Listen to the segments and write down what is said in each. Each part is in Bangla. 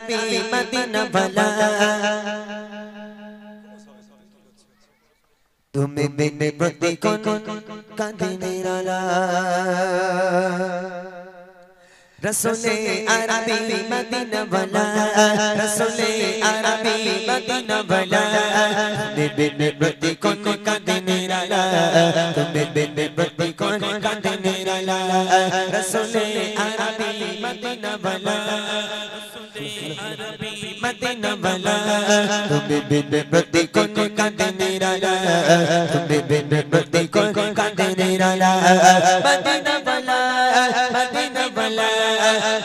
আরবি মদিনা वाला তুমি বিনে প্রতি কোন কাঁদে নিরালা रसूले अरबी मदीना वाला रसूले अरबी मदीना वाला तुम्हें बिन प्रति कौन कांदे निराला तुम्हें बिन प्रति कौन कांदे निराला रसूले अरबी मदीना वाला मदीना वाला तुम्हें बिन प्रति कौन कांदे निराला तुम्हें बिन प्रति कौन कांदे निराला मदीना वाला मदीना वाला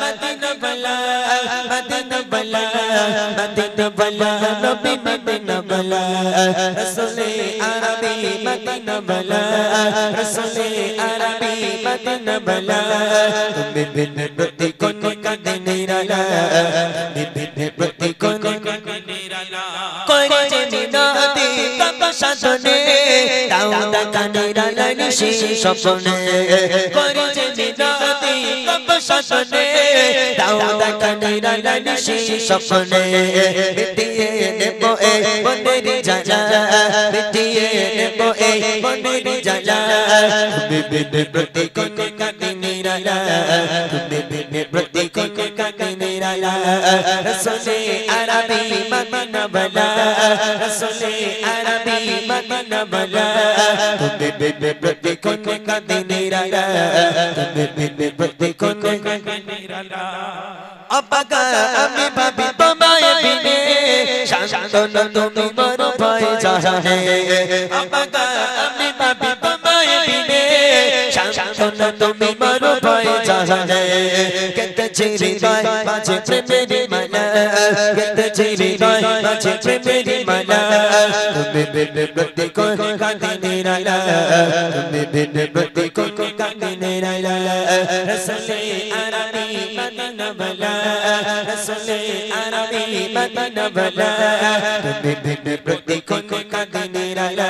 मदीना वाला मदीना वाला मदीना वाला नबी मदीना वाला रसूले अरबी मदीना वाला रसूले अरबी मदीना वाला तुम्हें बिन प्रति कौन कांदे निराला तुम्हें बिन प्रति कौन कांदे निराला कोई मिनती कब साधने दाऊद का निराला निशी सपने कोई मिनती कब साधने दाऊद का निराला निशी सपने मिटिए नेबो ए बनेरी जाला मिटिए नेबो ए बनेरी जाला तुम्हें बिन प्रति कौन कांदे निराला तुम्हें बिन प्रति कौन कांदे निराला रसूले अरबी मदीना वाला रसूले अरबी मदीना वाला तुम्हें बिन प्रति कौन कांदे निराला तुम्हें बिन प्रति कौन कांदे निराला अबगा अम्मी भाभी तुम्हारे बिने शांतन तुम्हें मरो भाई जाने अबगा अम्मी भाभी तुम्हारे बिने शांतन तुम्हें मरो भाई जाने कहते चीरी बाय बाजे प्रेमी मना कहते चीरी बाय बाजे प्रेमी मना तुम्हें बिन प्रति कौन कांदे निराला तुम्हें बिन प्रति कौन कांदे निराला रसूले अरबी मदीना वाला रसूले अरबी मदीना वाला तुम्हें बिन प्रति कौन कांदे निराला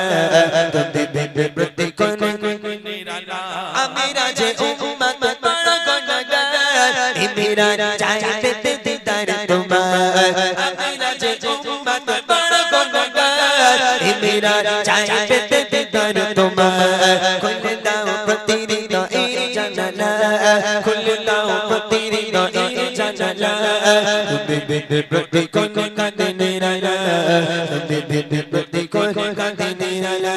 तुम्हें बिन प्रति कौन कांदे निराला अमीरा जे उम्मत बड़ा गुनहगार मेरा चाहते दीदार तुम्हारा अमीरा जे उम्मत बड़ा गुनहगार मेरा चाहते दीदार तुम्हारा खुल दाओ पतिरी नो ए जनला खुल दाओ पतिरी नो ए जनला तुम्हें बिन प्रति कौन कांदे निराला तुम्हें बिन प्रति कौन कांदे निराला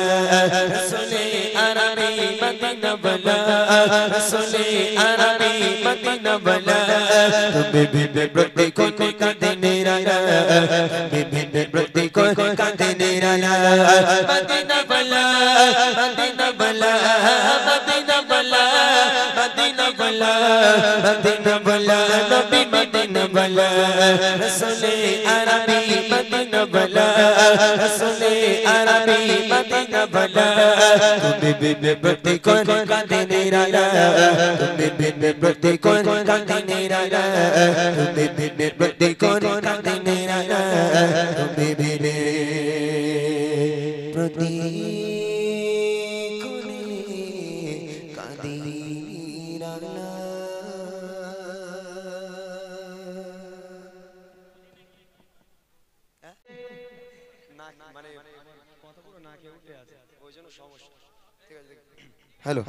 रसूले अरबी मदीना वाला रसूले अरबी मदीना वाला तुम्हें बिन प्रति कौन कांदे निराला तुम्हें बिन प्रति कौन कांदे निराला मदीना वाला मदीना वाला मदीना वाला मदीना वाला मदीना वाला नबी मदीना वाला रसूले अरबी मदीना वाला रसूले अरबी मदीना वाला तुम्हें बिन प्रति कौन कांदे निराला तुम्हें बिन प्रति कौन कांदे निराला तुम्हें बिन प्रति कौन कांदे निराला तुम्हें बिन प्रति हेलो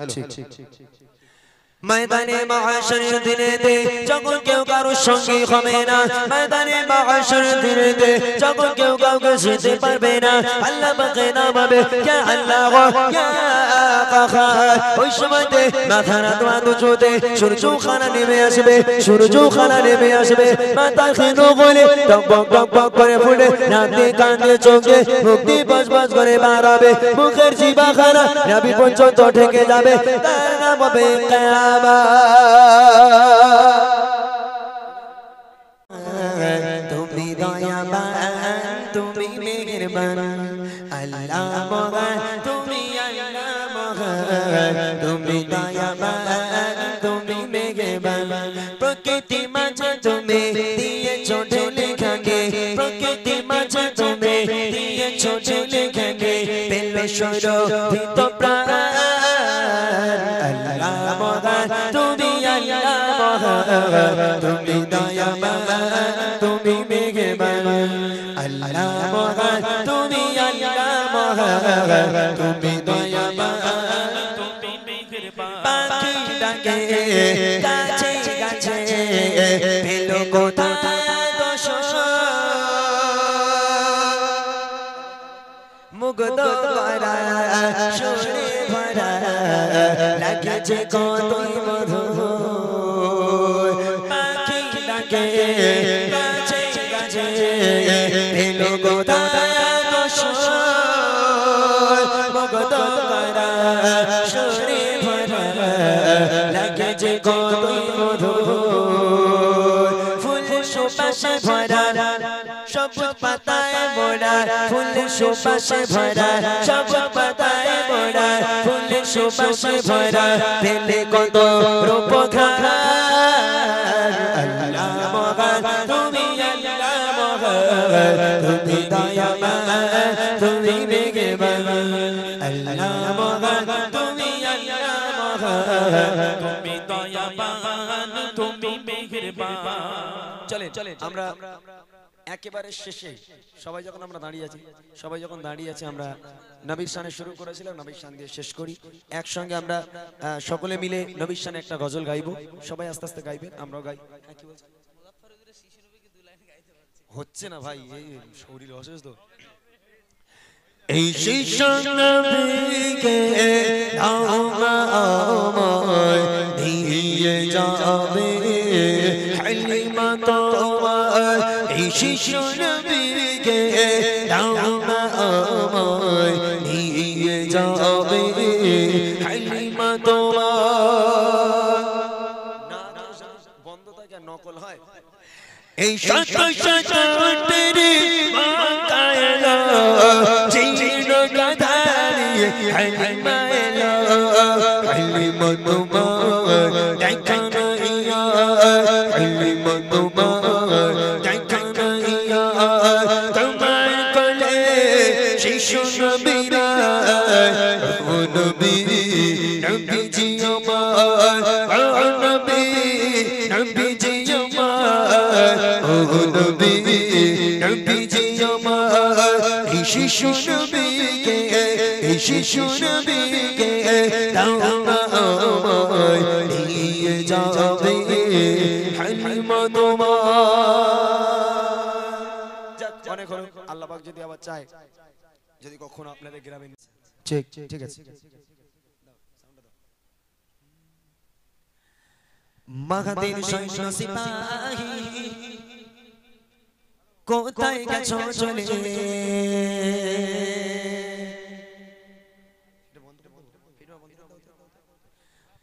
मैदाने महशर दिने दे जगन केउ कारो संगी হবে না मैदाने महशर दिने दे जगन केउ কাউকে যেতে পারবে না আল্লাহ পাকে নামাবে ইয়া আল্লাহ ইয়া কাহার ওই সময়তে মাথার দোয়া দুজোতে সূর্য খানা নেমে আসবে সূর্য খানা নেমে আসবে মাথা খেনো বলে টকবক টকবক করে ফুটে নাতে কানে চোখে মুক্তি বজবজ করে বাড়াবে মুখের জিবা খানা নবী পর্যন্ত ঠেকে যাবে তার নাম হবে কিয়ামত তুমি দয়াবান তুমি মেহেরবান আল্লাহ মহান তুমি আল্লাহ মহান তুমি দয়াবান তুমি মেহেরবান প্রকৃতি মাঝে তুমি দিয়েছো লেখাকে প্রকৃতি মাঝে তুমি দিয়েছো লেখাকে পেলে সুরভিত প্রাণ আল্লাহ মহান তুমি আল্লাহ মহান তুমি দয়াবান তুমি মেহেরবান আল্লাহ মহান তুমি আল্লাহ মহান তুমি দয়াবান তুমি মেহেরবান পাখি ডাকে গাছে গাছে পেলো কোথায় দোষ মুগ্ধ করা সুরে ভরা লাগছে কতই মধুর পাখি ডাকে গাছে গাছে পেলো কোথায় দোষ মুগ্ধ করা সুরে ভরা লাগছে কতই মধুর ফুল সুবাসে ভরা সবুজ পাতায় মোড়া ফুল সুবাসে ভরা সবুজ পাতায় মোড়া ফুল সুবাসে ভরা পেলে কত রূপঘান আল্লাহ মহান তুমি আল্লাহ মহান তুমি দয়াবান তুমি মেহেরবান আল্লাহ মহান তুমি আল্লাহ মহান তুমি দয়াবান তুমি মেহেরবান চলেন আমরা একেবারে শেষে সবাই যখন আমরা দাঁড়িয়ে আছি আমরা নবীর শানে শুরু করেছিলাম নবীর শান দিয়ে শেষ করি একসঙ্গে আমরা সকলে মিলে নবীর শানে একটা গজল গাইবো সবাই আস্তে আস্তে গাইবেন আমরাও গাই কি বলছেন হচ্ছে না ভাই এই শরীর অসুস্থ এই শিশু নবীকে আমায় দিয়ে যাবে হালিমা তোমার এই শিশু নবীকে আমায় দিয়ে যাবে হালিমা তোমার বন্ধ থাকে নকল হয় এই শত শত তেরি মাকায়লা চিন গাধারি হালিমা এলো হালিমা তোমার দেখা নাইয়া হালিমা তোমার দেখা নাইয়া তোমার কোলে শিশু নবীরা ও নবী নবীজি আমার ও নবী নবীজি শিশু নবীকে নিয়ে যাবে হালিমা তোমার অনেক হলো আল্লাহ পাক যদি আবার চায় যদি কখনো আপনাদের গ্রামে ঠিক আছে মাহাদির সৈন্য সিপাহী কোথায় গেছো চলে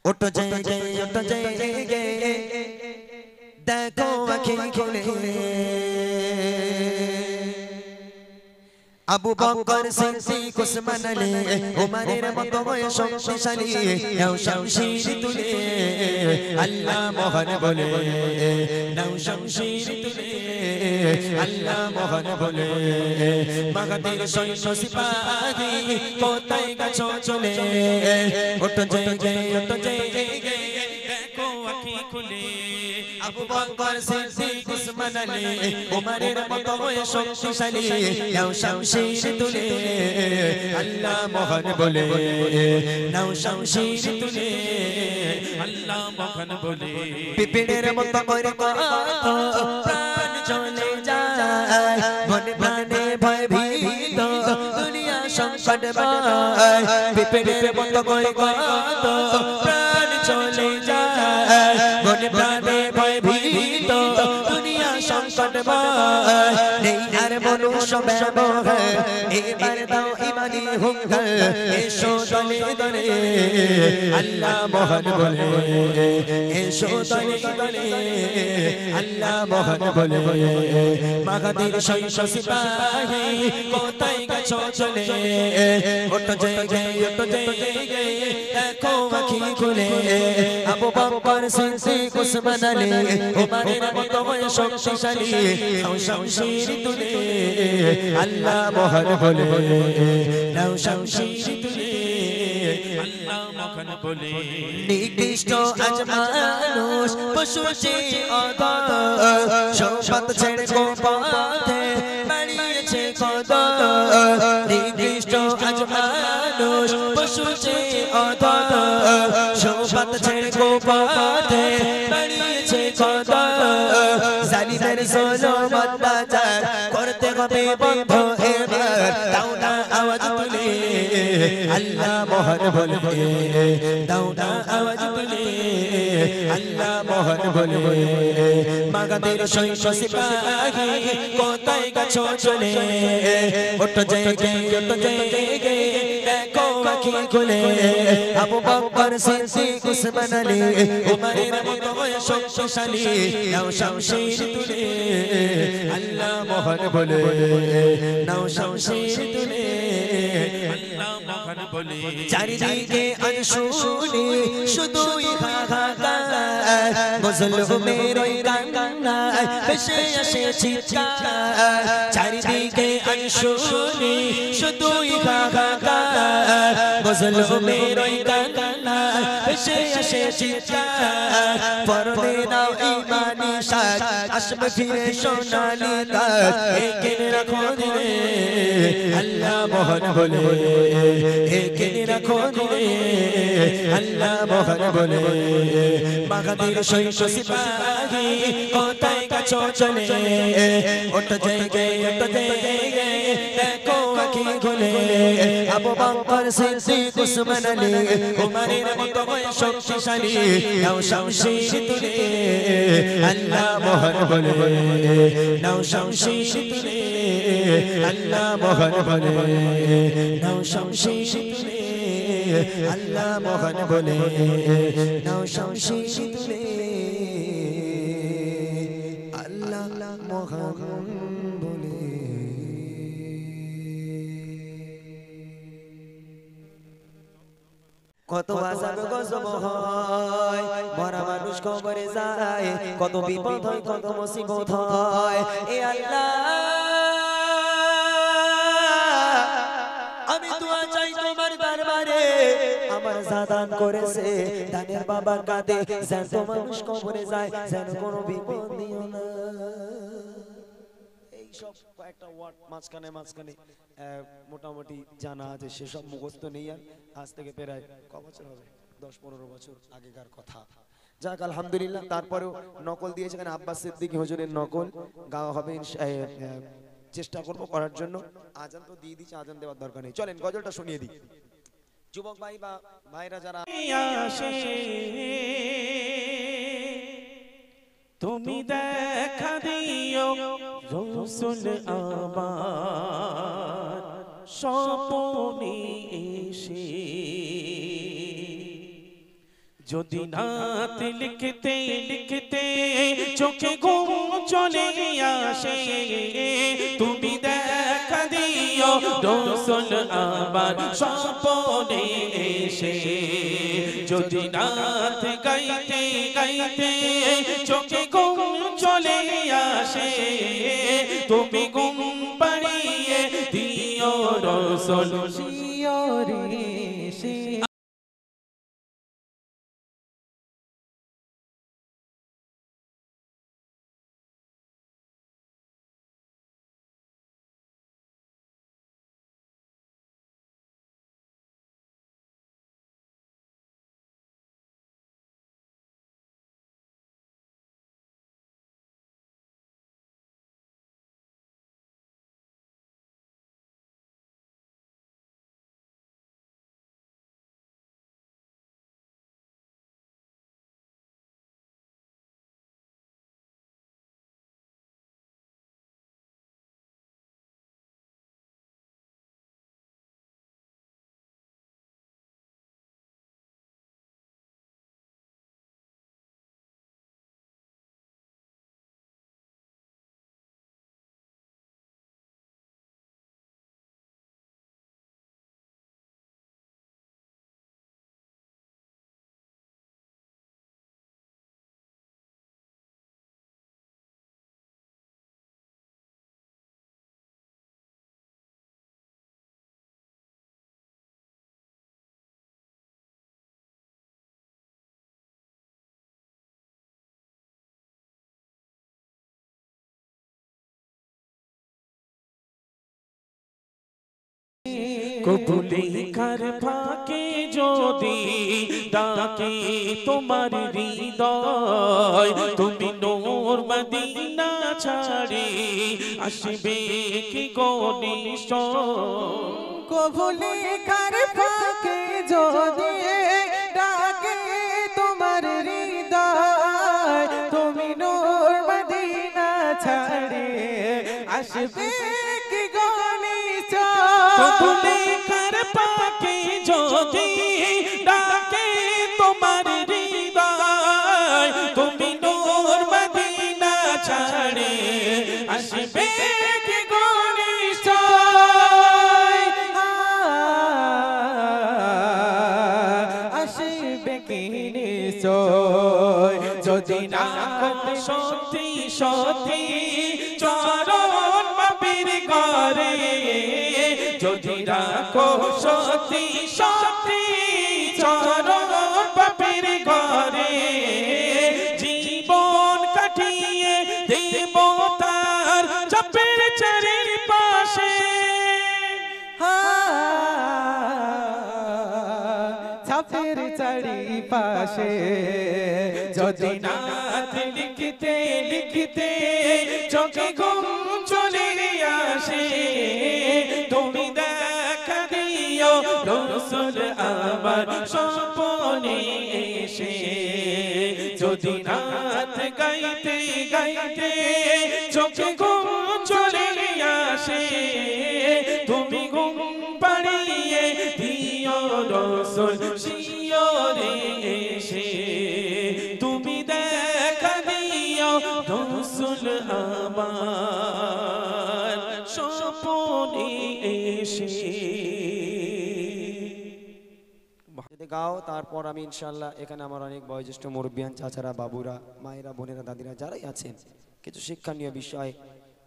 ওটো জায়গায় দেখো আঁখি খুলে আবু বকর সিদ্দিক উসমান আলী উমরের মতো শক্তিশালী নাও শামশির তুলে আল্লাহ মহান বলে নাও শামশির তুলে আল্লাহ মহান বলে মাগাদের সৈন্য সিপাহী কোথায় গেছো চলে ওটো জায়গায় দেখো আঁখি খুলে আবু বকর সিদ্দিক উসমান আলী উমরের মতো শক্তিশালী নাও শামশির তুলে আল্লাহ মহান বলে নাও শামশির তুলে আল্লাহ মহান বলে পিপিড়ের মতো করে প্রাণ চলে যায় মনে প্রাণে ভয় ভীত দুনিয়া সংকট বায় পিপিড়ের মতো করে প্রাণ চলে যায় মনে প্রাণে ভয় ভীত দুনিয়া সংকট বায় নেই আর মনুষ্য ব্যবহার এবার দাও ইমানি হুঙ্কার এসো দলে দলে আল্লাহ মহান বলে এসো দলে দলে আল্লাহ মহান বলে মাগাদের সৈন্য সিপাহী কোথায় গেছো চলে ওটো জায়গায় দেখো আঁখি খুলে আবু বকর সিদ্দিক উসমান আলী উমরের মতো শক্তিশালী নাও শামশির তুলে আল্লাহ মহান বলে নাও শামশির তুলে আল্লাহ মহান বলে নিকৃষ্ট আজ মানুষ পশু চেয়ে অধম সম্পদ ছেড়ে গোপথে বাড়িয়েছে কদম নিকৃষ্ট আজ মানুষ পশু চেয়ে অধম সম্পদ ছেড়ে গোপথে বাড়িয়েছে কদম জালিমের জুলুম অত্যাচার করতে হবে বন্ধ এবার দাও না আওয়াজ তুলে আল্লাহ মহান বলে দাও না আওয়াজ তুলে আল্লাহ মহান বলে মাগাদের সৈন্য সিপাহী কোথায় গেছো চলে ওঠো জেগে দেখো আঁখি খুলে আবু বকর সিদ্দিক উসমান আলী উমরের মতো হয়ে শক্তিশালী নাও শামশির তুলে আল্লাহ মহান বলে নাও শামশির তুলে আল্লাহ মহান বলে চারিদিকে আজ শুনি শুধুই হাহাকার মুসলমানের ওই কান্নায় ভেসে আসে চিৎকার চারিদিকে আজ শুনি শুধুই হাহাকার মুসলমানের ওই কান্নায় ভেসে আসে চিৎকার পরনে নাও ঈমানি সাজ আসবে ফিরে সোনালি তাজ এখানে রাখো দিলে আল্লাহ মহান বলে এখানে রাখো দিলে আল্লাহ মহান বলে মাগাদের সৈন্য সিপাহী কোথায় গেছো চলে ওঠো জেগে দেখো আঁখি খুলে আবু বকর সিদ্দিক উসমান আলী উমরের মতো হয়ে শক্তিশালী নাও শামশির তুলে আল্লাহ মহান বলে নাও শামশির তুলে আল্লাহ মহান বলে নাও শামশির তুলে আল্লাহ মহান বলে নাও শামশির তুলে আল্লাহ মহান বলে কত আযাব গজব হয় মরা মানুষ কবরে যায় কত বিপদ হয় কত মুসিবত হয় এ আল্লাহ আমি দোয়া চাই তোমার দরবারে আমার জাদান করেছে দানের বাবা কাঁদে যেন মানুষ কবরে যায় যেন কোনো বিপদ দিও না এই সব কয়েকটা ওয়ার্ড মাঝখানে মোটামুটি জানা আছে সেসব মুখস্থ নেই আর আজ থেকে প্রায় ক বছর হবে 10-15 বছর আগেকার কথা যাক আলহামদুলিল্লাহ তারপরেও নকল দিয়েছে এখানে আব্বাস সিদ্দিকী হুজুরের নকল গাওয়া হবে চেষ্টা করব করার জন্য আজান তো দিয়ে দিচ্ছে আজান দেওয়ার দরকার নেই চলেন গজলটা শুনিয়ে দিই যুবক ভাই বা ভাইরা যারা তুমি দেখা দিও রাসূল আমার স্বপ্নে এসে যদি নাত লিখতে লিখতে চোখে ঘুম চলে আসে তুমি দেখা দিও রাসূল আমার স্বপ্নে এসে যদি নাত গাইতে গাইতে চোখে ঘুম চলে আসে তুমি ঘুম পাড়িয়ে দিও রাসূল শিয়রে কবুলে কার ফাঁকে যদি ডাকে তোমার হৃদয় তুমি নূর মদিনা ছাড়ি আসবে কি গনিশ কবুলে কার ফাঁকে যদি ডাকে তোমার হৃদয় তুমি নূর মদিনা ছাড়ি আসবে কি গনিশ কবুলে কার ফাঁকে যদি ডাকে তোমার হৃদয় তুমি নূর মদিনা ছাড়ি আসবে কি গনিশ আসবে কি নিশ্চয় যদি না সত্যি সত্যি চরণ বাপির ঘরে যদি রাখো সত্যি সত্যি চরণ বাপির ঘরে জীবন কাটিয়ে দেব তার চাপের চারিপাশে ছাপের চারিপাশে যদি নাত লিখতে লিখতে চোখে ঘুম চলে আসে তুমি দেখা দিও রসুল আমার স্বপ্নে এসে যদি নাত গাইতে গাইতে চোখে ঘুম চলে আসে তুমি ঘুম পাড়িয়ে দিও রসুল শিয়রে এসে তুমি দেখা দিও রসুল আমার স্বপ্নে এসে যদি গাও তারপর আমি ইনশাআল্লাহ এখানে আমার অনেক বয়োজ্যেষ্ঠ মুরব্বিয়ান চাচারা বাবুরা মায়েরা বোনেরা দাদিরা যারাই আছেন কিছু শিক্ষণীয় বিষয়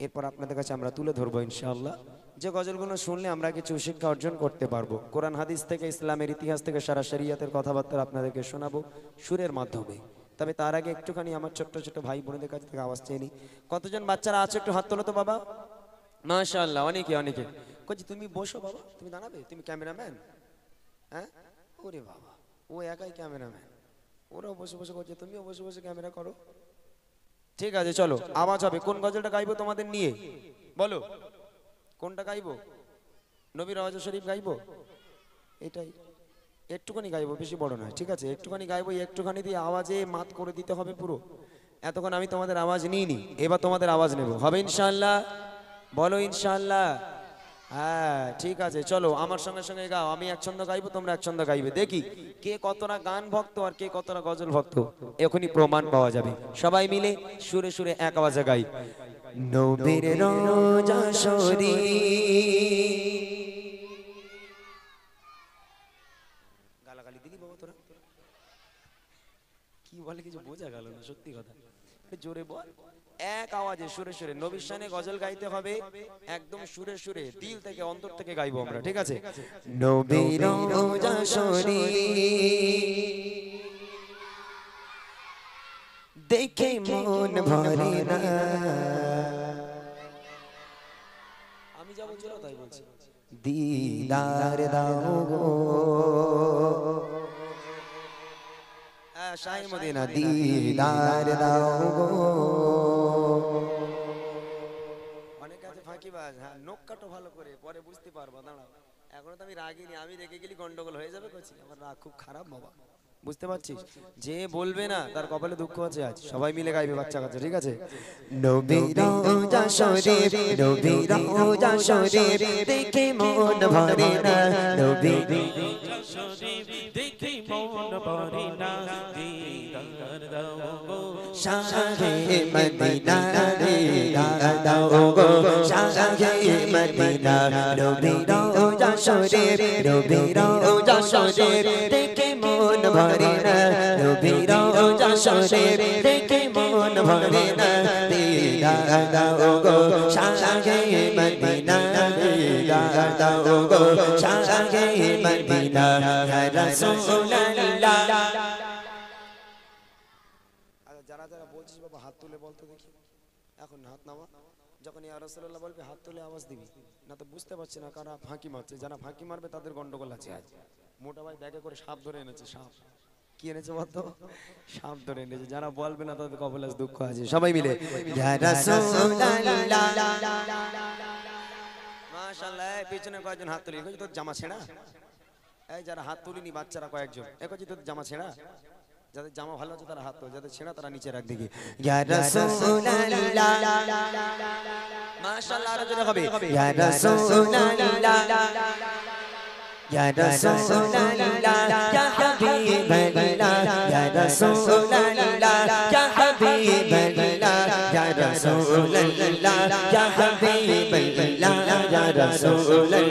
এরপর আপনাদের কাছে আমরা তুলে ধরবো ইনশাআল্লাহ যে গজলগুলো শুনলে আমরা কিছু শিক্ষা অর্জন করতে পারবো কোরআন হাদিস থেকে ইসলামের ইতিহাস থেকে সারা শরিয়াতের কথাবার্তা আপনাদেরকে শোনাবো সুরের মাধ্যমে তবে তার আগে একটুখানি আমার ছোট্ট ছোট ভাই বোনদের কাছ থেকে আওয়াজ চেয়ে নিই কতজন বাচ্চারা আছে একটু হাত তোলো তো বাবা মাশাআল্লাহ অনেকে অনেকে কইছি তুমি বসো বাবা তুমি দাঁড়াবে তুমি ক্যামেরাম্যান হ্যাঁ ওরে বাবা ও একাই ক্যামেরাম্যান ওরাও বসে বসে করছে তুমিও বসে বসে ক্যামেরা করো ঠিক আছে চলো আওয়াজ হবে কোন গজলটা গাইবো তোমাদের নিয়ে বলো কোনটা গাইবো নবীর রওজা শরীফ গাইবো এটাই একটুখানি গাইবো বেশি বড় নয় ঠিক আছে একটুখানি গাইবো একটুখানি দিয়ে আওয়াজে মাত করে দিতে হবে পুরো এতক্ষণ আমি তোমাদের আওয়াজ নিইনি এবার তোমাদের আওয়াজ নেব হবে ইনশাআল্লাহ বলো ইনশাআল্লাহ হ্যাঁ ঠিক আছে চলো আমার সঙ্গে সঙ্গে গাও আমি এক ছন্দ গাইবো তোমরা এক ছন্দ গাইবে দেখি কে কতটা গান ভক্ত আর কে কতটা গজল ভক্ত এখনই প্রমাণ পাওয়া যাবে সবাই মিলে সুরে সুরে এক আওয়াজে গাই নবীর রওজা শরীফ গালাগালি দিলি বাবা তোরা কি বলে কিছু বোঝা গেল না সত্যি কথা জোরে বল এক আওয়াজে সুরে সুরে নবীর শানে গজল গাইতে হবে একদম সুরে সুরে দিল থেকে অন্তর থেকে গাইবো আমরা ঠিক আছে নবীর রওজা শরীফ দেখে মন ভরে না আমি যা বলছি না তাই বলছি দিদার দাও গো শাহে মদিনা দিদার দাও গো অনেক আছে ফাঁকিবাজ হ্যাঁ নখ কাটো ভালো করে পরে বুঝতে পারবো দাঁড়াও এখনো তো আমি রাগিনি আমি রেগে গেলে গন্ডগোল হয়ে যাবে করছি আমার রাগ খুব খারাপ বাবা বুঝতে পারছিস যে বলবে না তার কপালে দুঃখ আছে আজ সবাই মিলে গাইবে বাচ্চা কাচ্চা ঠিক আছে নবীর রওজা শরীফ নবীর রওজা শরীফ দেখে মন ভরে না নবীর রওজা শরীফ দেখে মন ভরে না দিদার দাও গো শাহে মদিনা দাও গো শাহে মদিনা নবীর রওজা শরীফ নবীর রওজা শরীফ দেখে মন ভরে না নবীর রওজা শরীফ দেখে মন ভরে না দিদার দাও গো শাহে মদিনা দিদার দাও গো শাহে মদিনা ইয়া রাসূলুল্লাহ যারা যারা বলছিস বাবা হাত তুলে বলতো দেখি এখন হাত নামা যখন ইয়া রাসূলুল্লাহ বলবে হাত তুলে আওয়াজ দিবি, না তো বুঝতে পারছি না কারা ফাঁকি মারছে। যারা ফাঁকি মারবে তাদের গন্ডগোল আছে আজ। মোটা ভাই ব্যাগে করে সাপ ধরে এনেছে, সাপ কি এনেছে বলতো? সাপ ধরে এনেছে। যারা বলবে না তাদের কপালে আজ দুঃখ আছে। সবাই মিলে ইয়া রাসূলুল্লাহ। মাশাআল্লাহ। পিছনে কয়েকজন হাত তুলি, তোর জামা ছেঁড়া? এই যারা হাত তুলিনি বাচ্চারা কয়েকজন, একজি তোর জামা ছেঁড়া? যাদের জামা ভালো আছে তারা হাত তোল, যাদের ছেঁড়া তারা নিচে রাখ দেখি। ইয়া রাসূলুল্লাহ। মাশাআল্লাহ। আরো জোরে হবে ইয়া রাসূলুল্লাহ। ইয়া রাসূলুল্লাহ ইয়া হাবিবাল্লাহ। ইয়া রাসূলুল্লাহ ইয়া হাবিবাল্লাহ। ইয়া রাসূলুল্লাহ ইয়া হাবিবাল্লাহ। ইয়া রাসূলুল্লাহ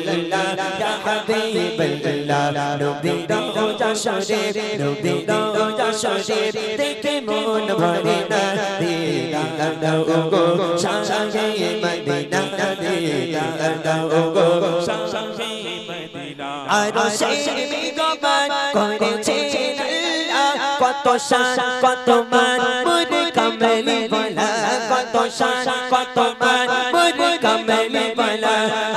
ইয়া হাবিবাল্লাহ। নবী রওজা শরীফ, নবী রওজা শরীফ দেখে মন ভরে না। দিদার দাও গো শাহে মদিনা, দিদার দাও গো শাহে মদিনা। আরশের মেঘমান করেছে আল্লাহ, কত শান কত মান মোর কামলি বলা। কত শান কত মান মোর কামলি বলা।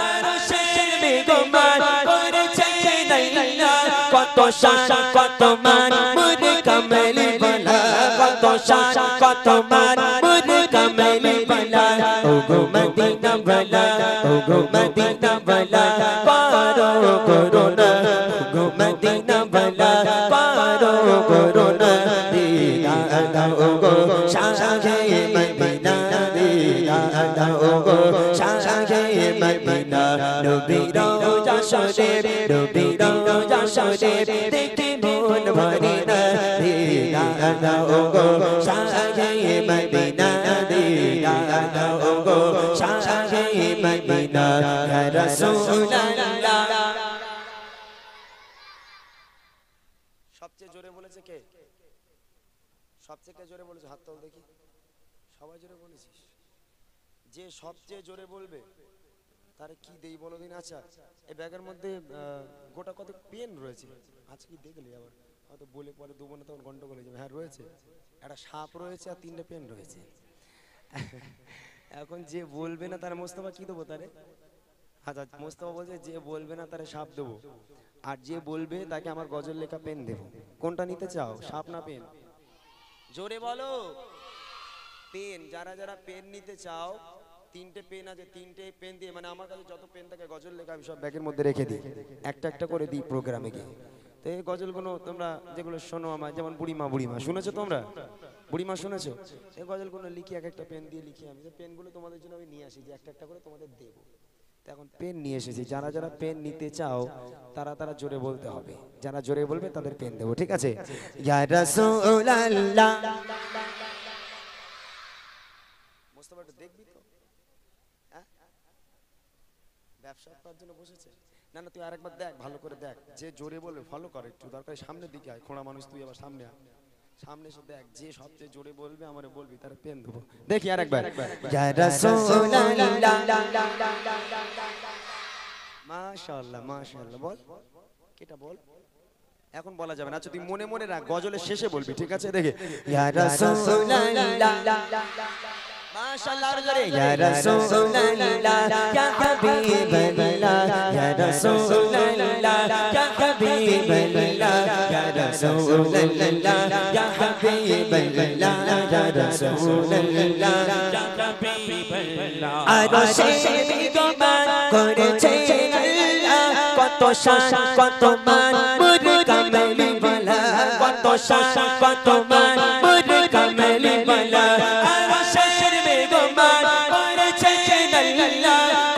আরশের মেঘমান করেছে আল্লাহ, কত শান কত মান মোর কামলি বলা। কত শান কত মান মোর কামলি বলা। ও গো মদিনা বলা, ও গো মদিনা বলা পারো করোনা। ও গো মদিনা বলা পারো করোনা। দিদার দাও গো শাহে মদিনা, দিদার দাও গো শাহে মদিনা। নবী রওজা শরীফ, নবী রওজা শরীফ দেখে মন ভরে না। দিদার দাও গো শাহে মদিনা, দিদার দাও গো শাহে মদিনা। ইয়া রাসূলুল্লাহ। সবচেয়ে জোরে বলেছে কে? সবচেয়ে কে জোরে বলেছে? হাত তোল দেখি। সবাই জোরে বলেছিস? যে সবচেয়ে জোরে বলবে তারে কি দেই বলো দিন। আচ্ছা, এই ব্যাগের মধ্যে গোটা কত পেন রয়েছে? আজকে কি দেখলি? আবার হয়তো বলে পরে দেবো না, তখন গন্ডগোল হয়ে যাবে। হ্যাঁ রয়েছে, একটা সাপ রয়েছে আর 3টে পেন রয়েছে। এখন যে বলবে না তার মোস্তফা কি দেবো তারে? আচ্ছা, মোস্তফা বলছে যে বলবে না তারে সাপ দেবো, আর যে বলবে তাকে আমার গজল লেখা পেন দেবো। কোনটা নিতে চাও, সাপ না পেন? জোরে বলো। পেন। যারা যারা পেন নিতে চাও, 3টে পেন আছে, 3টে পেন দিয়ে, মানে আমার কাছে যত পেন থাকে গজল লেখা আমি সব ব্যাগের মধ্যে রেখে দিই, একটা একটা করে দিই প্রোগ্রামে গিয়ে। তো এই গজলগুলো তোমরা যেগুলো শোনো আমার, যেমন বুড়িমা, বুড়িমা শুনেছো তোমরা? বুড়িমা শুনেছো? এই গজলগুলো লিখি, এক একটা পেন দিয়ে লিখি আমি। পেনগুলো তোমাদের জন্য আমি নিয়ে আসি, যে একটা একটা করে তোমাদের দেবো। তো এখন পেন নিয়ে এসেছি। যারা যারা পেন নিতে চাও তারা তারা জোরে বলতে হবে। যারা জোরে বলবে তাদের পেন দেবো, ঠিক আছে? ইয়া রাসূলুল্লাহ। মোস্তফা একটু দেখবি তো? হ্যাঁ, ব্যবসা করার জন্য বসেছে? না না, তুই আরেকবার দেখ, ভালো করে দেখ। যে জোরে বলবে ফলো কর একটু, দরকার সামনের দিকে আয়। খোঁড়া মানুষ তুই, আবার সামনে আয়। সামনে এসে দেখ, যে সবচেয়ে জোরে বলবে আমারে বলবি, তার পেন দেবো। দেখি আরেকবার। ইয়া রাসূলুল্লাহ। মাশাআল্লাহ, মাশাআল্লাহ। বল, কেটা বল। এখন বলা যাবে না। আচ্ছা, তুই মনে মনে রাখ, গজলের শেষে বলবি, ঠিক আছে? দেখে ইয়া রাসূলুল্লাহ। মাশাআল্লাহ। আর জোরে ইয়া রাসূলুল্লাহ ইয়া হাবিবাল্লাহ। ইয়া রাসূলুল্লাহ ইয়া হাবিবাল্লাহ। ইয়া রাসূলুল্লাহ ইয়া হাবিবাল্লাহ। ইয়া রাসূলুল্লাহ ইয়া হাবিবাল্লাহ। আরশের মেঘমান করেছে আল্লাহ, কত শান কত মান মোর কামলি বলা। কত শান কত মান মোর কামলি বলা।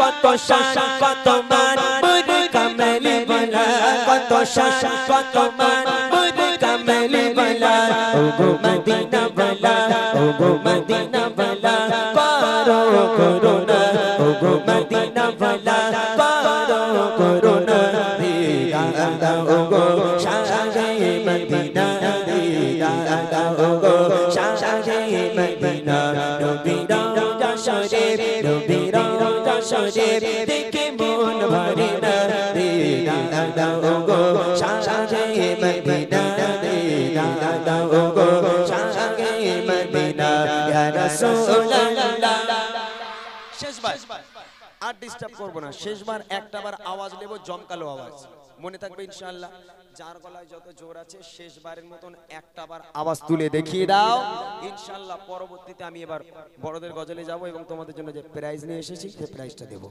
কত শান কত মান মোর কামলি বলা। কত শান কত মান মোর কামলি বলা। ও গো মদিনা বলা, ও গো মদিনা বলা পারো করোনা। ও গো মদিনা বলা পারো করোনা। দিদার দাও গো শাহে মদিনা, দিদার দাও গো শাহে মদিনা। নবী রওজা শরীফ, নবী রওজা শরীফ দেখে মন ভরে না। দিদার দাও গো শাহে মদিনা, দিদার দাও গো শাহে মদিনা। ইয়া রাসূলুল্লাহ। শেষ শেষবার আর ডিস্টার্ব করবো না, শেষবার একটা বার আওয়াজ নেব, জমকালো আওয়াজ, মনে থাকবে ইনশাআল্লাহ। যার গলায় যত জোর আছে শেষবারের মতন একটা বার আওয়াজ তুলে দেখিয়ে দাও ইনশাআল্লাহ। পরবর্তীতে আমি এবার বড়দের গজলে যাব এবং তোমাদের জন্য যে প্রাইজ নিয়ে এসেছি সেই প্রাইজটা দেব।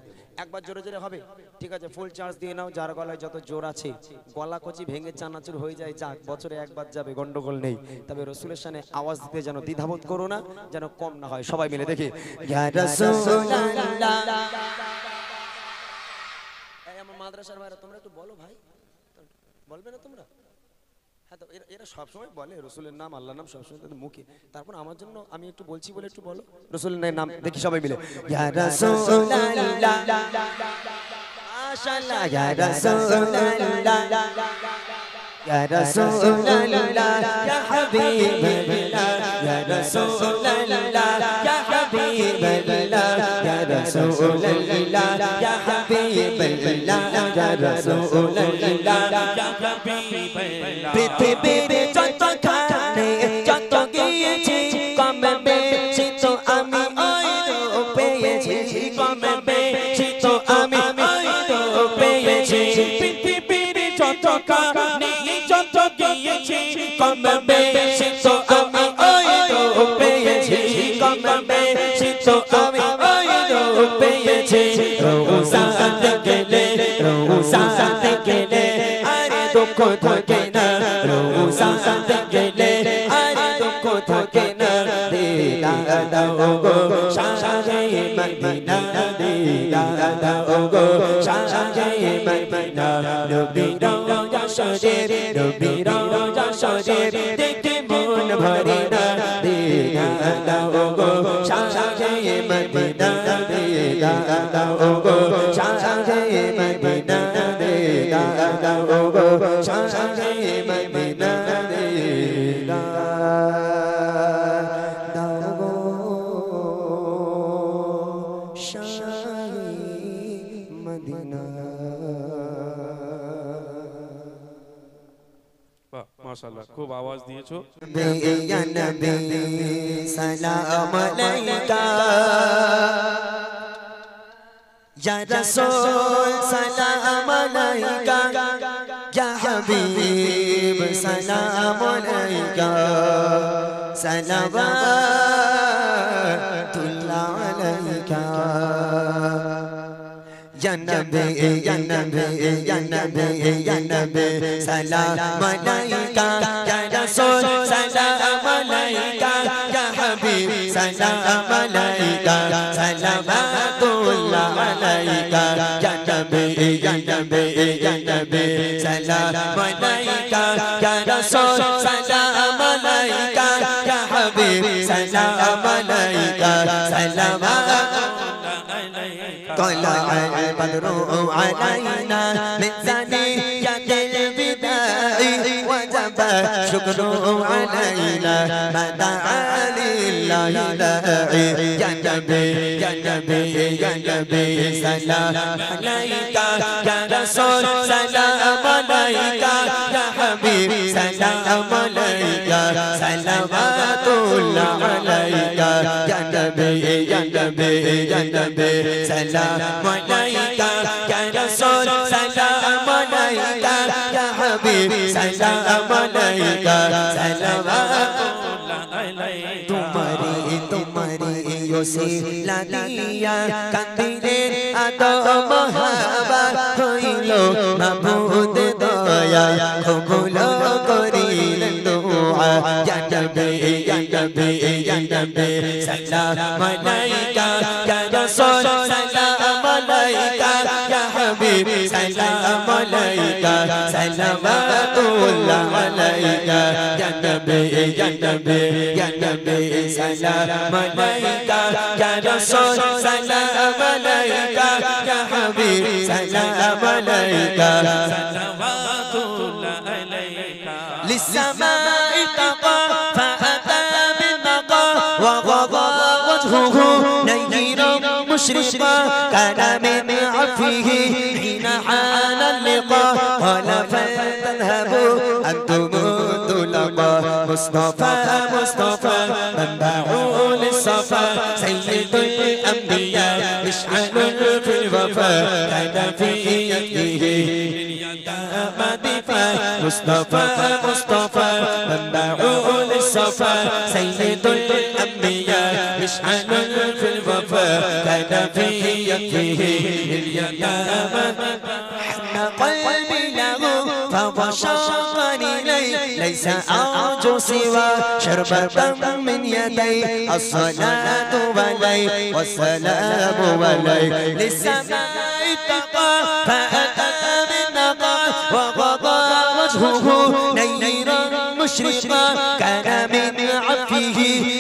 একবার জোরে জোরে হবে, ঠিক আছে? ফুল চার্জ দিয়ে নাও। যার গলায় যত জোর আছে, গলা কচি ভেঙে চানাচুর হয়ে যায়, যাক, বছরে একবার যাবে, গন্ডগোল নেই। তবে রসুলের সামনে আওয়াজ দিতে যেন দ্বিধাবোধ করো না, যেন কম না হয়। সবাই মিলে দেখি, ইয়া রাসূলুল্লাহ। এই আমার মাদ্রাসার ভাইরা, তোমরা একটু বলো ভাই, বলবে না তোমরা? হ্যাঁ, তো এরা সবসময় বলে রসুলের নাম, আল্লাহর নাম সবসময় তাদের মুখে। তারপর আমার জন্য আমি একটু বলছি বলে একটু বলো রসুলের নাম, দেখি সবাই মিলে, ইয়া রাসূলুল্লাহ, মাশাআল্লাহ, ইয়া রাসূলুল্লাহ, ইয়া রাসূলুল্লাহ, ইয়া হাবিবাল্লাহ, ইয়া রাসূলুল্লাহ, ইয়া হাবিবাল্লাহ, ইয়া রাসূলুল্লাহ, ইয়া হাবিবাল্লাহ, ইয়া রাসূলুল্লাহ, ইয়া হাবিবাল্লাহ। পৃথিবীতে যতখানে যত গিয়েছি, কম বেশি তো আমি ওই তো পেয়েছি, কম বেশি তো আমি ওই তো পেয়েছি। পৃথিবীর যতখানি যত গিয়েছি, কম বেশি তো আমি ওই তো পেয়েছি, কম বেশি তো আমি ওই তো পেয়েছি। রোজাতে গেলে, রোজাতে গেলে আরে দুঃখ থাকে না, রোজাতে গেলে আরে দুঃখ থাকে না। দিদা দাও গো শাহে মদিনা, দিদা দাও গো শাহে মদিনা। নবীর রওজা শরীফ, নবীর রওজা শরীফ দেখে মন ভরে না। দিদা দাও গো শাহে মদিনা, দিদা দাও গো শাহে মদিনা, দিদা দাও গো শাহে মদিনা, দিদা দাও গো শাহে মদিনা। মাশাআল্লাহ, খুব আওয়াজ দিয়েছো। ইয়া নবী সালাম আলাইকা, ইয়া রাসূল সালাম আলাইকা, ইয়া হাবিব সালাম আলাইকা, সালাওয়াতুল্লাহ আলাইকা। Ya Nabi, Ya Nabi, Ya Nabi, Ya Nabi, salam alaika, Ya Rasul, salam alaika, Ya Habib, salam alaika, salamatullah alaika, Ya Nabi, Ya Nabi, Ya Nabi, salam alaika, Ya Rasul, salam alaika, Ya Habib, salam alaika, salamatullah. طلع البدر علينا من ثنية الوداع، وجب الشكر علينا ما دعا لله داعي. يا نبي يا نبي يا نبي سلام عليك، يا رسول سلام عليك، يا حبيب سلام عليك، صلوات الله عليك. يا نبي يا نبي يا نبي سلام عليك، يا رسول سلام عليك، يا حبيب سلام عليك، صلوات الله عليك. तुम्हारी तुम्हारी योसिला दिया कांदिले आदो महाबा হইলো মাবুদ দয়া কবুল করিলেন দুআ। ইয়া নবী ইয়া নবী ইয়া নবী সালাম আলাইকা, ইয়া রাসূল সালাম আলাইকা, ইয়া হাবিব সালাম আলাইকা, সালাওয়াতুল্লাহ আলাইকা। ইয়া নবী ইয়া নবী ইয়া নবী সালাম আলাইকা, ইয়া রাসূল সালাম আলাইকা, ইয়া হাবিব সালাম আলাইকা, সালাওয়াতুল্লাহ আলাইকা। للسماء تقى فأتى بالنقى، وغضى وجهه نيرا مشرقا، كان من عفه حين حان اللقاء، قال فلتذهبوا أنتم الطلقاء. مصطفى مصطفى منبع للصفا، سيد الأنبياء مشعل في الوفاء كان في يده اليتامى دفاع مصطفى مصطفى منبع للصفا سيد الأنبياء مشعل في الوفاء كان في يده اليتامى حن قلبي له فوشقني ليس أرجو سوى شربة من يدي الصلاة علي والسلام علي للسماء اتقى فأتى بالنقى وغضى وجهه نيرا مشرقا كان من عفه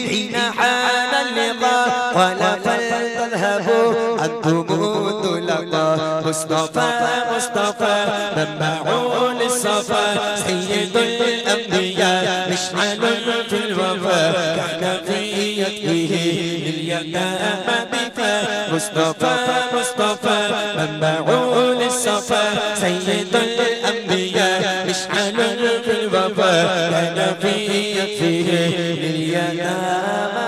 حين حان اللقاء ولا فلتذهبوا أنتم الطلقاء مصطفى مصطفى منبع للصفا سيد الأنبياء مشعل في الوفاء كان في يده اليتامى دفاع مصطفى مصطفى منبع للصفا سيد الأنبياء مشعل في الوفاء كان في يده اليتامى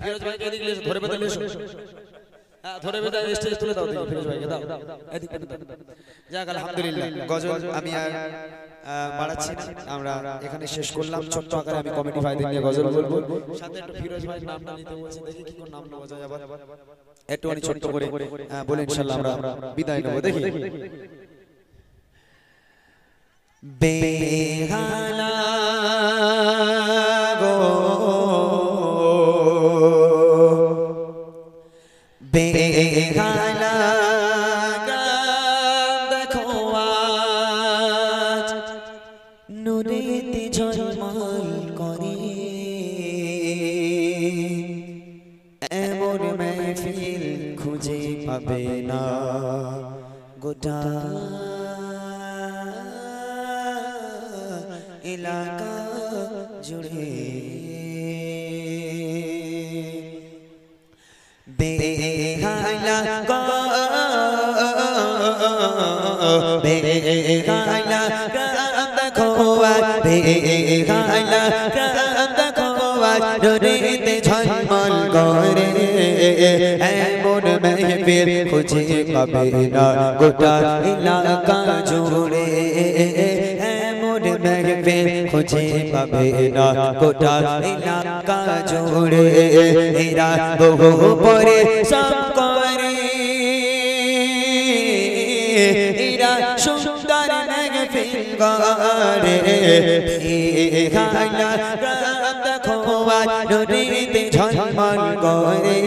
ফিরোজ ভাই এদিকে এসে ধরে বেঁধে এসো হ্যাঁ ধরে বেঁধে স্টেজ তুলে দাও দেখি ফিরোজ ভাইকে দাও এদিকে যাক আলহামদুলিল্লাহ গজল আমি আর বাড়াচ্ছি না আমরা এখানে শেষ করলাম ছোট্ট আকারে আমি কমিটি ভাইদের নিয়ে গজল বলবো সাথে একটু ফিরোজ ভাই নামটা নিতে বলছি দেখি কি কোন নাম নেওয়া যায় আবার একটু অনেক ছোট্ট করে বলে ইনশাআল্লাহ আমরা বিদায় নেব দেখি বেহালা গো বেহালা দেখো আজ নুরেতে ঝলমল করে এমন মেহফিল খুঁজে পাবে না গোটা এলাকা জুড়ে বেহালা গো বেহালা দেখো বেহালা দেখো নুরেতে ঝলমল করে এমন মেহফিল খুঁজে পাবে না গোটা এলাকা জুড়ে এমন মেহফিল খুঁজে পাবে না গোটা এলাকা জুড়ে এরা বহু পরে সব করে এরা সুন্দর মেহফিল করে বেহালা দেখো নুরেতে ঝলমল করে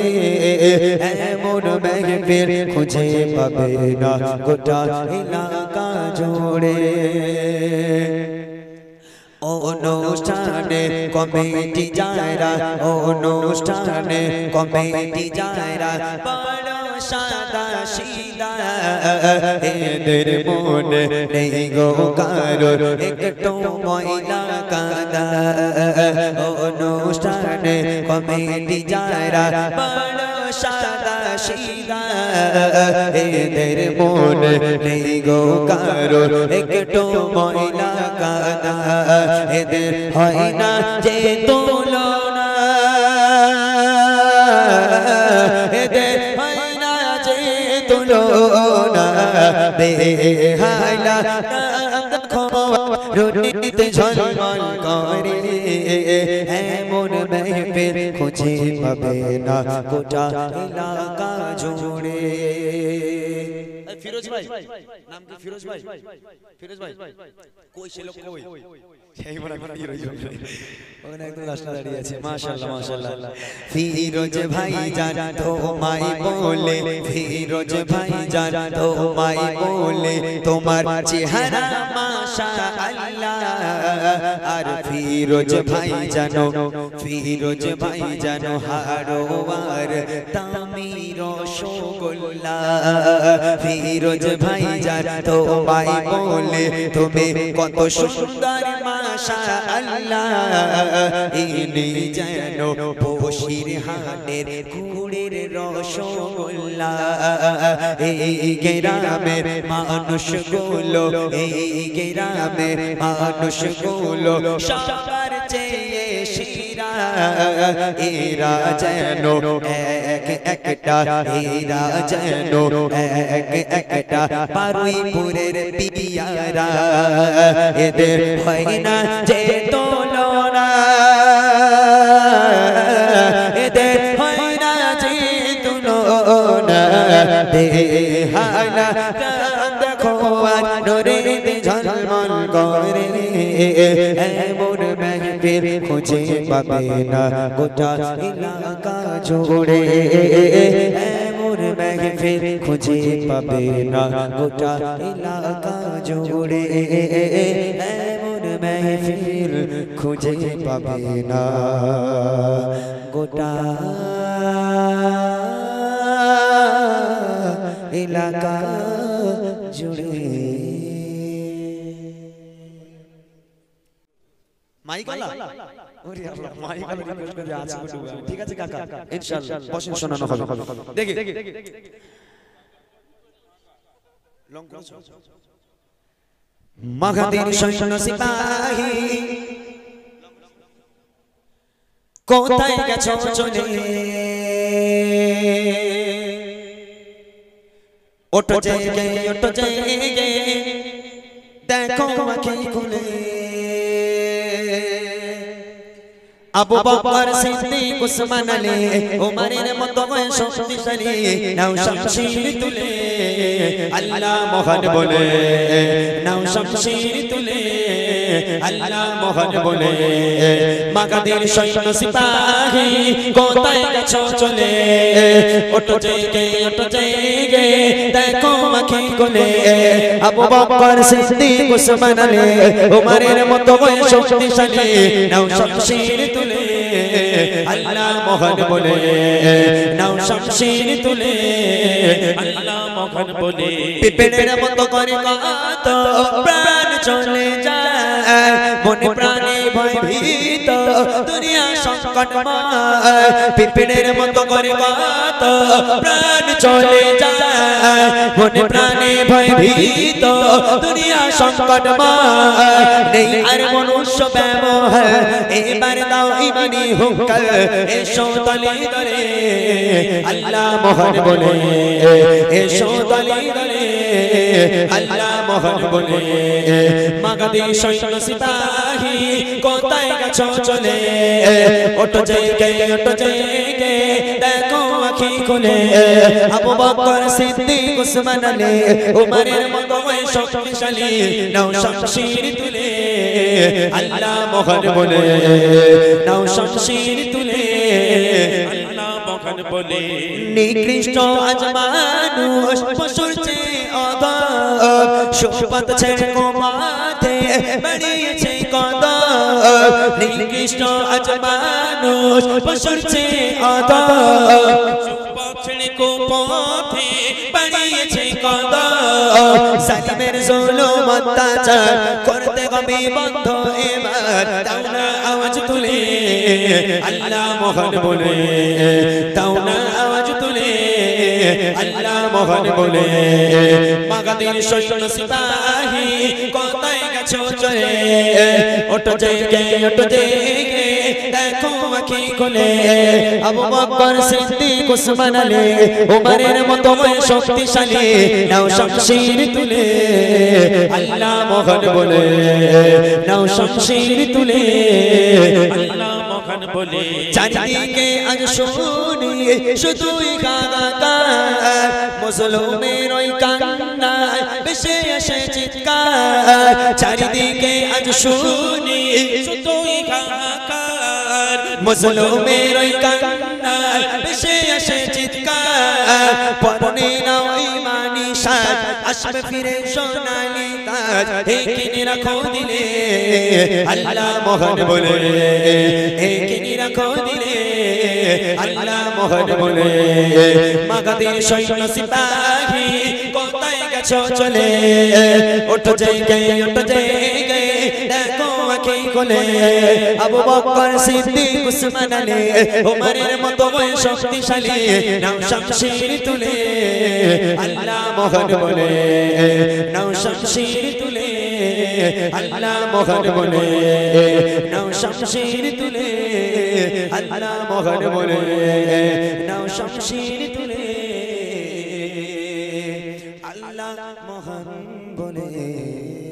এমন মেহফিল খুঁজে পাবে না গোটা এলাকা জুড়ে অনুষ্ঠানে কমিটি যায়রা অনুষ্ঠানে কমিটি যায়রা বড় সাদা সিদা এদের মনে নেই গো কারোর একটু ময়লা কাদা অনুষ্ঠানে কমিটি যায়রা বড় সাদা সিদা এদের মনে নেই গো কারোর একটু ময়লা কাদা এদের হয় না যে তুলনা এদের হয় না যে তুলনা বেহালা দেখো রুটিতে ঝলমল করে এমন মেহফিল খুঁজে পাবে না গোটা এলাকা জুড়ে ফিরোজ ভাই নাম কি ফিরোজ ভাই ফিরোজ ভাই কই সে লোক কই সেই বড় ফিরোজ ভাই ওখানে একদম লাস্টে দাঁড়িয়ে আছে মাশাআল্লাহ মাশাআল্লাহ ফিরোজ ভাই জান তোমায় বলে ফিরোজ ভাই জান তোমায় বলে তোমার চেহারা মাশাআল্লাহ আর ফিরোজ ভাই জানো ফিরোজ ভাই জানো হারোয়ার তামির রসগোল্লা ফিরোজ ভাই জান তোমায় বলে তুমি কত সুন্দর মাশাআল্লাহ ইনি যেন বসিরহাটের গুড়ের রসগোল্লা এই গ্রামের মানুষগুলো এই গ্রামের মানুষগুলো সবার চেয়ে শিরা এরা যেন এক একটা এরা যেন এক একটা পারুইপুরের পিয়ারা এদের হয় না যে তুলনা এদের হয় না যে তুলনা দেহানা দেখো আর নূরের ঝলমল করে এমন মেহফিল খুঁজে পাবে না গোটা এলাকা জুড়ে এমন মেহফিল খুঁজে পাবে না গোটা এলাকা জুড়ে এমন মেহফিল খুঁজে পাবে না গোটা এলাকা জুড়ে মাইকালা ওরে আল্লাহ মাইকালা রিকোয়েস্ট করে আছে ঠিক আছে কাকা ইনশাআল্লাহ বসেন শোনানো হবে দেখি লং করছো মাগাদির সৈন্য সিপাহী কোথায় গেছো চলে ওঠো জেগে দেখো আঁখি খুলে আবু বকর সিদ্দিক উসমান আলী ওমরের মতো শক্তিশালী নাও শমশির তুলে আল্লাহ মহান বলে নাও শমশির তুলে আল্লাহ মহান বলে মাগাদের সৈন্য সিপাহী কোথায় গেছো চলে ওঠো জেগে দেখো আঁখি খুলে আবু বকর সিদ্দিক উসমান আলী ওমরের মতো শক্তিশালী নাও শমশির তুলে আল্লাহ মহান বলে নাও শমশির তুলে আল্লাহ মহান বলে পিপেড়ের মতো করে কত প্রাণ চলে যায় মনে প্রাণে ভয় ভীত দুনিয়া সংকটময় পিপেড়ের মতো করে কত প্রাণ চলে যায় মনে প্রাণে ভয় ভীত দুনিয়া সংকটময় নেই আর মনুষ্য ব্যবহার এবার দাও ইমানি হুঙ্কার এসো তলে তলে আল্লাহ মহান বলে এসো তলে তলে আল্লাহ মহান বলে মাগাদের সৈন্য সিপাহী কোথায় গেছো চলে ওঠো জেগে দেখো আঁখি খুলে আবু বকর সিদ্দিক উসমান আলী ওমরের মতো শক্তিশালী নাও শমশির তুলে আল্লাহ মহান বলে নাও শমশির তুলে আল্লাহ মহান বলে নিকৃষ্ট আজ মানুষ পশুর চেয়ে অধম শপথ ছেড়ে মাথে বাড়িয়েছে কদম নিকৃষ্ট আজ মানুষ পশুর চেয়ে অধম শপথ ছেড়ে পথে বাড়িয়েছে কদম জালিমের জুলুম অত্যাচার করতে হবে বন্ধ এবার দাও না আওয়াজ তুলে আল্লাহ মহান বলে দাও না আওয়াজ তুলে আল্লাহ মহান বলে মাগাদের সৈন্য সিপাহী কোথায় গেছো চলে ওঠো জেগে দেখো আঁখি খুলে আবু বকর সিদ্দিক উসমান আলী ওমরের মতো শক্তিশালী নাও শমশির তুলে আল্লাহ মহান বলে নাও শমশির তুলে আল্লাহ মহান বলে চারিদিকে আজ শুনি শুধুই হাহাকার মুসলমানের ওই কান্নায় ভেসে আসে চিৎকার চারিদিকে আজ শুনি শুধুই হাহাকার মুসলমানের ওই কান্নায় ভেসে আসে চিৎকার পরনে নাও ঈমানি সাজ আসবে ফিরে সোনালি তাজ একিনি রাখো দিলে আল্লাহ মহান বলে একিনি রাখো দিলে আল্লাহ মহান বলে মাগাদের সৈন্য সিপাহী কোথায় গেছো চলে ওঠো জেগে দেখো আঁখি খুলে আবু বকর সিদ্দিক উসমান আলী ওমরের মতো শক্তিশালী নাও শমশির তুলে আল্লাহ মহান বলে নাও শমশির তুলে আল্লাহ মহান বলে নাও শমশির তুলে আল্লাহ মহান বলে নাও শমশির তুলে আল্লাহ মহান বলে